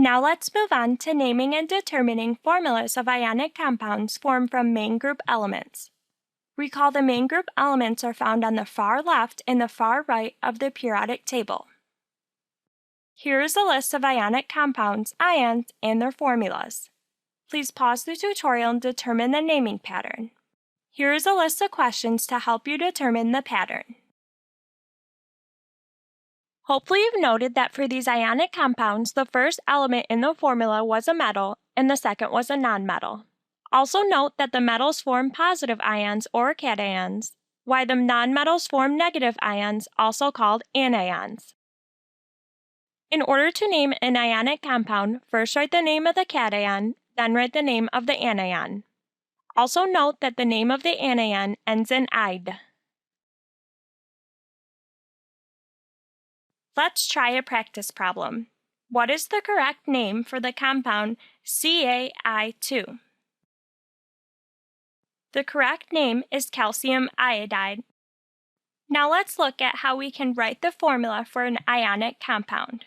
Now let's move on to naming and determining formulas of ionic compounds formed from main group elements. Recall the main group elements are found on the far left and the far right of the periodic table. Here is a list of ionic compounds, ions, and their formulas. Please pause the tutorial and determine the naming pattern. Here is a list of questions to help you determine the pattern. Hopefully you've noted that for these ionic compounds, the first element in the formula was a metal and the second was a nonmetal. Also note that the metals form positive ions or cations, while the nonmetals form negative ions, also called anions. In order to name an ionic compound, first write the name of the cation, then write the name of the anion. Also note that the name of the anion ends in "ide". Let's try a practice problem. What is the correct name for the compound CaI2? The correct name is calcium iodide. Now let's look at how we can write the formula for an ionic compound.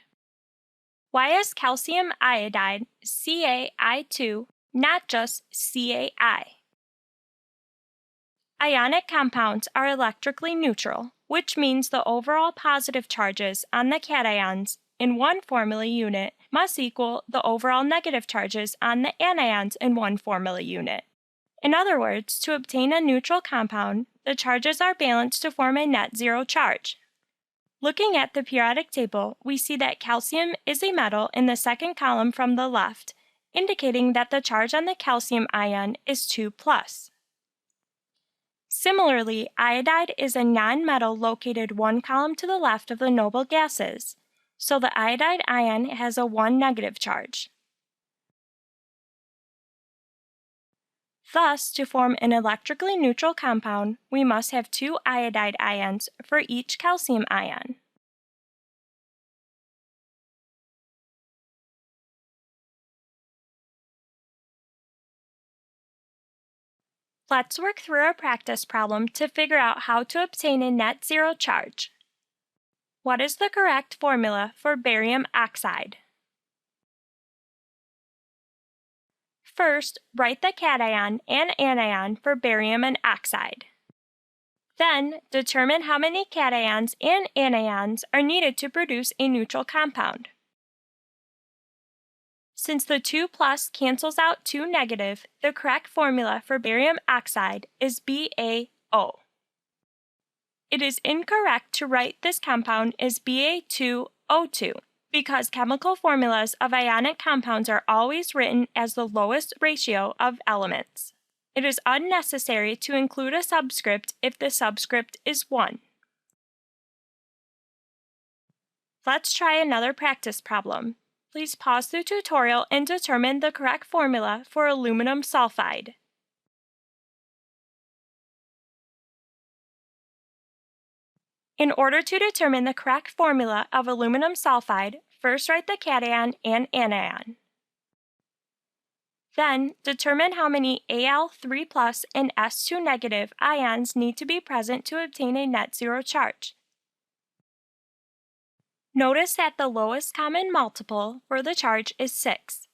Why is calcium iodide, CaI2, not just CaI? Ionic compounds are electrically neutral, which means the overall positive charges on the cations in one formula unit must equal the overall negative charges on the anions in one formula unit. In other words, to obtain a neutral compound, the charges are balanced to form a net zero charge. Looking at the periodic table, we see that calcium is a metal in the second column from the left, indicating that the charge on the calcium ion is 2+. Similarly, iodide is a nonmetal located one column to the left of the noble gases, so the iodide ion has a 1 negative charge. Thus, to form an electrically neutral compound, we must have 2 iodide ions for each calcium ion. Let's work through a practice problem to figure out how to obtain a net zero charge. What is the correct formula for barium oxide? First, write the cation and anion for barium and oxide. Then, determine how many cations and anions are needed to produce a neutral compound. Since the 2+ cancels out 2 negative, the correct formula for barium oxide is BaO. It is incorrect to write this compound as Ba2O2 because chemical formulas of ionic compounds are always written as the lowest ratio of elements. It is unnecessary to include a subscript if the subscript is 1. Let's try another practice problem. Please pause the tutorial and determine the correct formula for aluminum sulfide. In order to determine the correct formula of aluminum sulfide, first write the cation and anion. Then, determine how many Al3+ and S2- ions need to be present to obtain a net zero charge. Notice that the lowest common multiple for the charge is 6.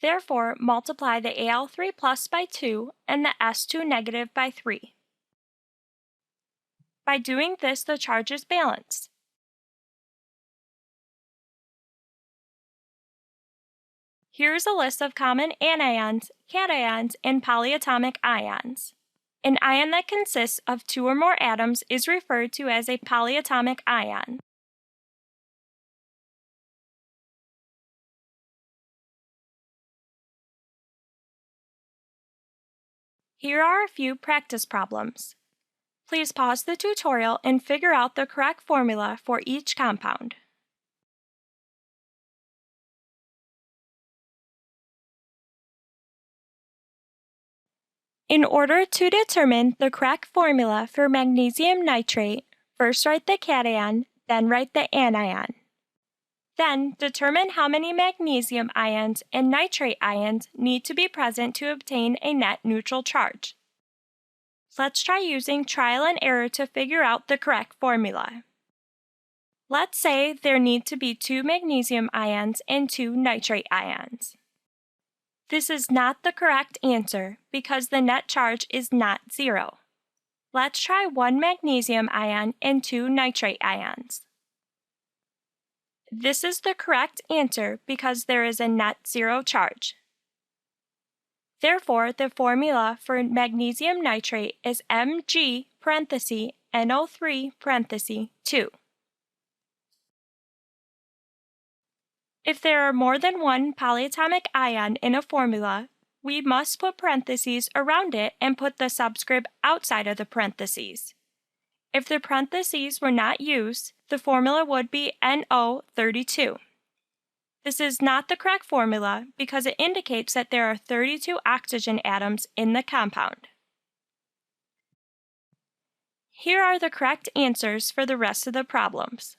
Therefore, multiply the Al3+ by 2 and the S2- by 3. By doing this, the charge is balanced. Here's a list of common anions, cations, and polyatomic ions. An ion that consists of 2 or more atoms is referred to as a polyatomic ion. Here are a few practice problems. Please pause the tutorial and figure out the correct formula for each compound. In order to determine the correct formula for magnesium nitrate, first write the cation, then write the anion. Then, determine how many magnesium ions and nitrate ions need to be present to obtain a net neutral charge. Let's try using trial and error to figure out the correct formula. Let's say there need to be 2 magnesium ions and 2 nitrate ions. This is not the correct answer because the net charge is not 0. Let's try 1 magnesium ion and 2 nitrate ions. This is the correct answer because there is a net 0 charge. Therefore, the formula for magnesium nitrate is Mg parenthesis NO3 parenthesis 2. If there are more than one polyatomic ion in a formula, we must put parentheses around it and put the subscript outside of the parentheses. If the parentheses were not used, the formula would be NO32. This is not the correct formula because it indicates that there are 32 oxygen atoms in the compound. Here are the correct answers for the rest of the problems.